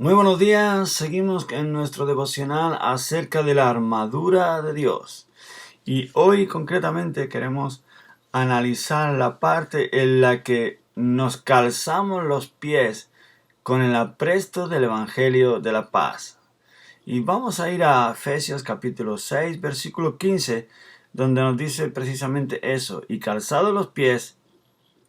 Muy buenos días, seguimos en nuestro devocional acerca de la armadura de Dios. Y hoy concretamente queremos analizar la parte en la que nos calzamos los pies con el apresto del Evangelio de la paz. Y vamos a ir a Efesios capítulo 6, versículo 15, donde nos dice precisamente eso: y calzados los pies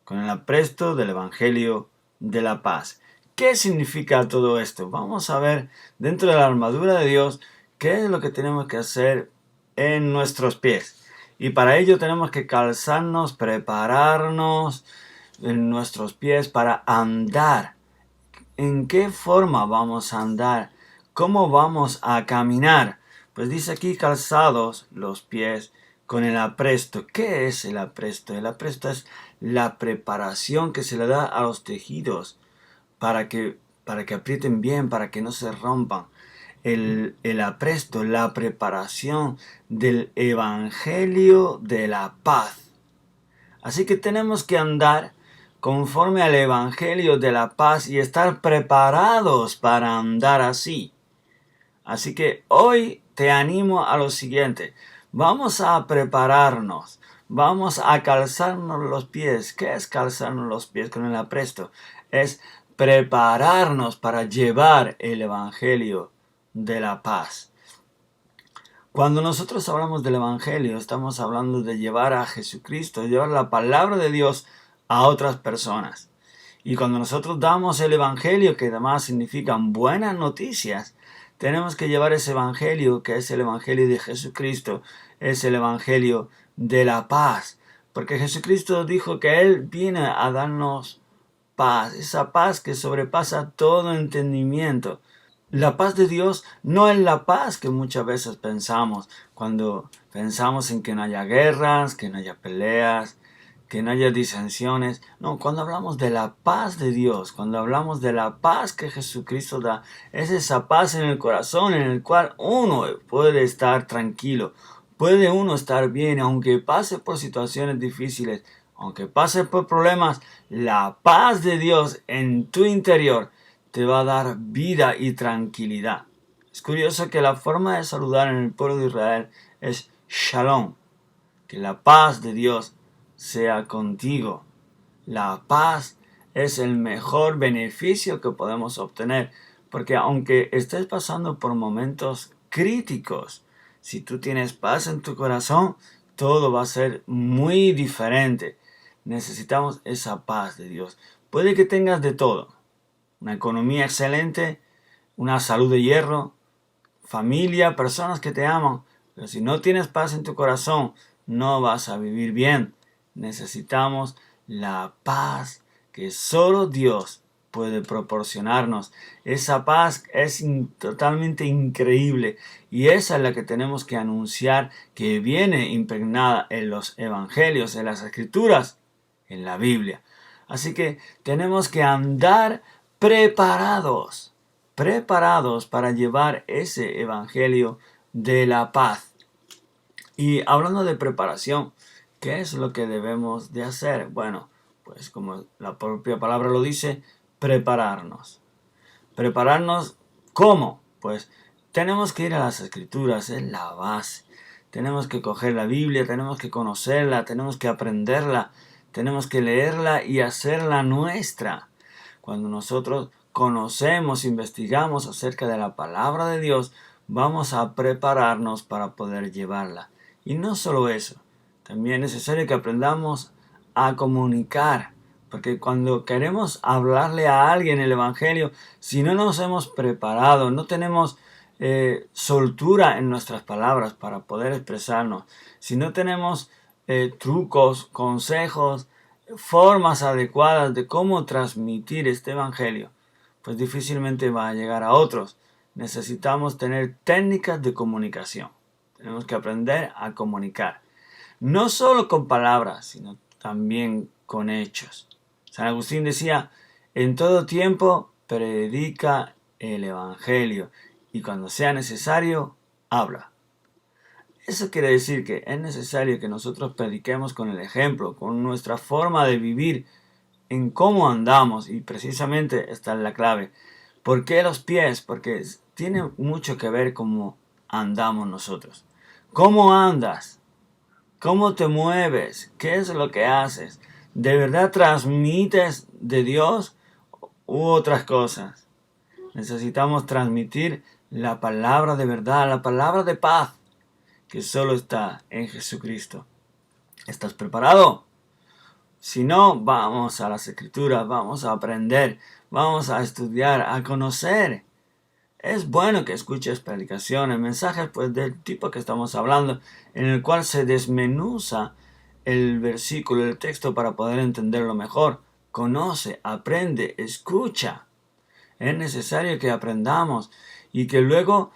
con el apresto del Evangelio de la paz. ¿Qué significa todo esto? Vamos a ver dentro de la armadura de Dios qué es lo que tenemos que hacer en nuestros pies. Y para ello tenemos que calzarnos, prepararnos en nuestros pies para andar. ¿En qué forma vamos a andar? ¿Cómo vamos a caminar? Pues dice aquí calzados los pies con el apresto. ¿Qué es el apresto? El apresto es la preparación que se le da a los tejidos para que aprieten bien, para que no se rompan. El apresto, la preparación del Evangelio de la paz. Así que tenemos que andar conforme al Evangelio de la paz y estar preparados para andar así. Así que hoy te animo a lo siguiente: vamos a prepararnos, vamos a calzarnos los pies. ¿Qué es calzarnos los pies con el apresto? Es prepararnos para llevar el Evangelio de la paz. Cuando nosotros hablamos del Evangelio, estamos hablando de llevar a Jesucristo, llevar la palabra de Dios a otras personas. Y cuando nosotros damos el Evangelio, que además significan buenas noticias, tenemos que llevar ese Evangelio, que es el Evangelio de Jesucristo, es el Evangelio de la paz. Porque Jesucristo dijo que Él viene a darnos paz, esa paz que sobrepasa todo entendimiento. La paz de Dios no es la paz que muchas veces pensamos cuando pensamos en que no haya guerras, que no haya peleas, que no haya disensiones. No, cuando hablamos de la paz de Dios, cuando hablamos de la paz que Jesucristo da, es esa paz en el corazón en el cual uno puede estar tranquilo, puede uno estar bien, aunque pase por situaciones difíciles, aunque pase por problemas. La paz de Dios en tu interior te va a dar vida y tranquilidad. Es curioso que la forma de saludar en el pueblo de Israel es Shalom, que la paz de Dios sea contigo. La paz es el mejor beneficio que podemos obtener, porque aunque estés pasando por momentos críticos, si tú tienes paz en tu corazón, todo va a ser muy diferente. Necesitamos esa paz de Dios. Puede que tengas de todo: una economía excelente, una salud de hierro, familia, personas que te aman. Pero si no tienes paz en tu corazón, no vas a vivir bien. Necesitamos la paz que solo Dios puede proporcionarnos. Esa paz es totalmente increíble, y esa es la que tenemos que anunciar, que viene impregnada en los evangelios, en las escrituras, en la Biblia. Así que tenemos que andar preparados para llevar ese evangelio de la paz. Y hablando de preparación, ¿qué es lo que debemos de hacer? Bueno, pues como la propia palabra lo dice, prepararnos. ¿Prepararnos cómo? Pues tenemos que ir a las escrituras, es la base. Tenemos que coger la Biblia, tenemos que conocerla, tenemos que aprenderla, tenemos que leerla y hacerla nuestra. Cuando nosotros conocemos, investigamos acerca de la palabra de Dios, vamos a prepararnos para poder llevarla. Y no solo eso, también es necesario que aprendamos a comunicar, porque cuando queremos hablarle a alguien el Evangelio, si no nos hemos preparado, no tenemos soltura en nuestras palabras para poder expresarnos, si no tenemos trucos, consejos, formas adecuadas de cómo transmitir este Evangelio, pues difícilmente va a llegar a otros. Necesitamos tener técnicas de comunicación. Tenemos que aprender a comunicar, no solo con palabras, sino también con hechos. San Agustín decía: en todo tiempo predica el Evangelio, y cuando sea necesario, habla. Eso quiere decir que es necesario que nosotros prediquemos con el ejemplo, con nuestra forma de vivir, en cómo andamos, y precisamente está la clave. ¿Por qué los pies? Porque tiene mucho que ver cómo andamos nosotros. ¿Cómo andas? ¿Cómo te mueves? ¿Qué es lo que haces? ¿De verdad transmites de Dios u otras cosas? Necesitamos transmitir la palabra de verdad, la palabra de paz, que solo está en Jesucristo. ¿Estás preparado? Si no, vamos a las Escrituras, vamos a aprender, vamos a estudiar, a conocer. Es bueno que escuches predicaciones, mensajes pues del tipo que estamos hablando, en el cual se desmenuza el versículo, el texto para poder entenderlo mejor. Conoce, aprende, escucha. Es necesario que aprendamos y que luego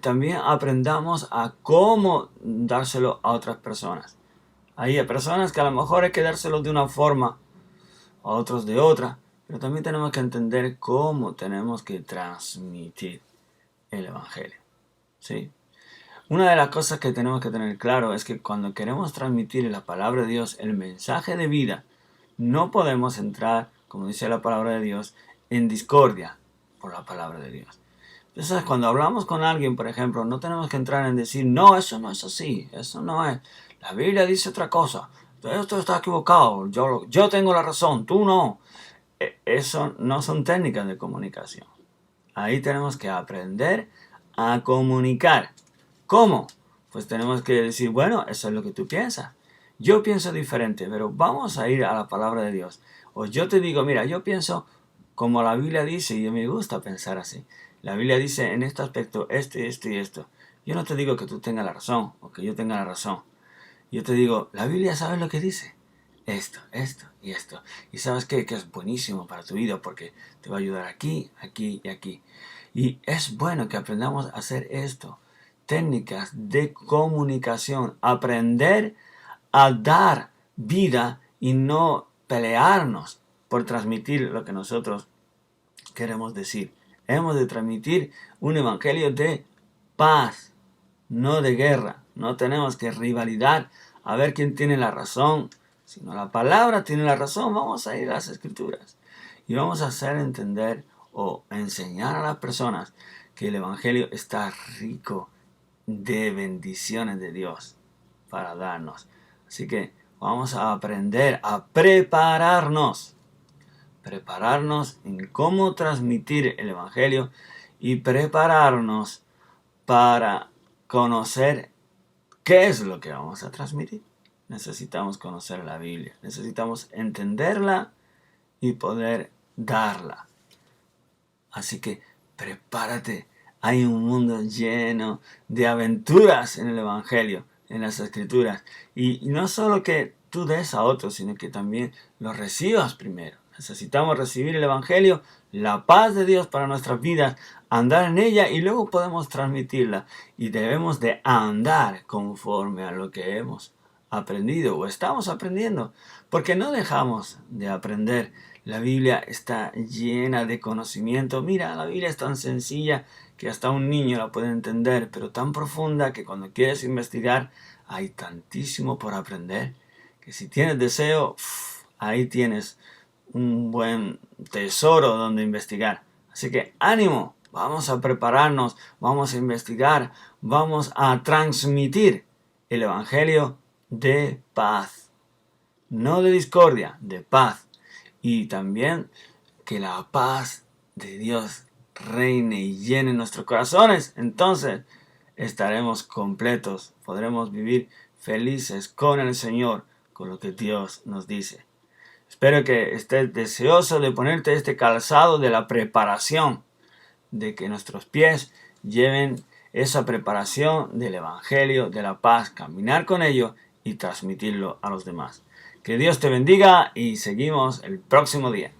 también aprendamos a cómo dárselo a otras personas. Hay personas que a lo mejor hay que dárselo de una forma, a otros de otra, pero también tenemos que entender cómo tenemos que transmitir el Evangelio. ¿Sí? Una de las cosas que tenemos que tener claro es que cuando queremos transmitir la palabra de Dios, el mensaje de vida, no podemos entrar, como dice la palabra de Dios, en discordia por la palabra de Dios. Entonces, cuando hablamos con alguien, por ejemplo, no tenemos que entrar en decir, no, eso no es así, eso no es. La Biblia dice otra cosa, esto está equivocado, yo tengo la razón, tú no. Eso no son técnicas de comunicación. Ahí tenemos que aprender a comunicar. ¿Cómo? Pues tenemos que decir, bueno, eso es lo que tú piensas. Yo pienso diferente, pero vamos a ir a la palabra de Dios. O yo te digo, mira, yo pienso como la Biblia dice y me gusta pensar así. La Biblia dice en este aspecto esto y esto. Yo no te digo que tú tengas la razón o que yo tenga la razón. Yo te digo, la Biblia sabe lo que dice. Esto y esto. Y sabes qué, que es buenísimo para tu vida porque te va a ayudar aquí, aquí y aquí. Y es bueno que aprendamos a hacer esto. Técnicas de comunicación. Aprender a dar vida y no pelearnos por transmitir lo que nosotros queremos decir. Hemos de transmitir un evangelio de paz, no de guerra. No tenemos que rivalidad a ver quién tiene la razón, sino la palabra tiene la razón. Vamos a ir a las Escrituras y vamos a hacer entender o enseñar a las personas que el evangelio está rico de bendiciones de Dios para darnos. Así que vamos a aprender a prepararnos en cómo transmitir el evangelio y prepararnos para conocer qué es lo que vamos a transmitir. Necesitamos conocer la Biblia, necesitamos entenderla y poder darla. Así que prepárate. Hay un mundo lleno de aventuras en el Evangelio, en las Escrituras. Y no solo que tú des a otros, sino que también lo recibas primero. Necesitamos recibir el Evangelio, la paz de Dios para nuestras vidas, andar en ella y luego podemos transmitirla. Y debemos de andar conforme a lo que hemos aprendido o estamos aprendiendo, porque no dejamos de aprender. La Biblia está llena de conocimiento. Mira, la Biblia es tan sencilla que hasta un niño la puede entender, pero tan profunda que cuando quieres investigar hay tantísimo por aprender, que si tienes deseo, ahí tienes un buen tesoro donde investigar. Así que ánimo, vamos a prepararnos, vamos a investigar, vamos a transmitir el Evangelio de paz, no de discordia, de paz. Y también que la paz de Dios reine y llene nuestros corazones. Entonces estaremos completos, podremos vivir felices con el Señor, con lo que Dios nos dice. Espero que estés deseoso de ponerte este calzado de la preparación, de que nuestros pies lleven esa preparación del Evangelio, de la paz, caminar con ello y transmitirlo a los demás. Que Dios te bendiga y seguimos el próximo día.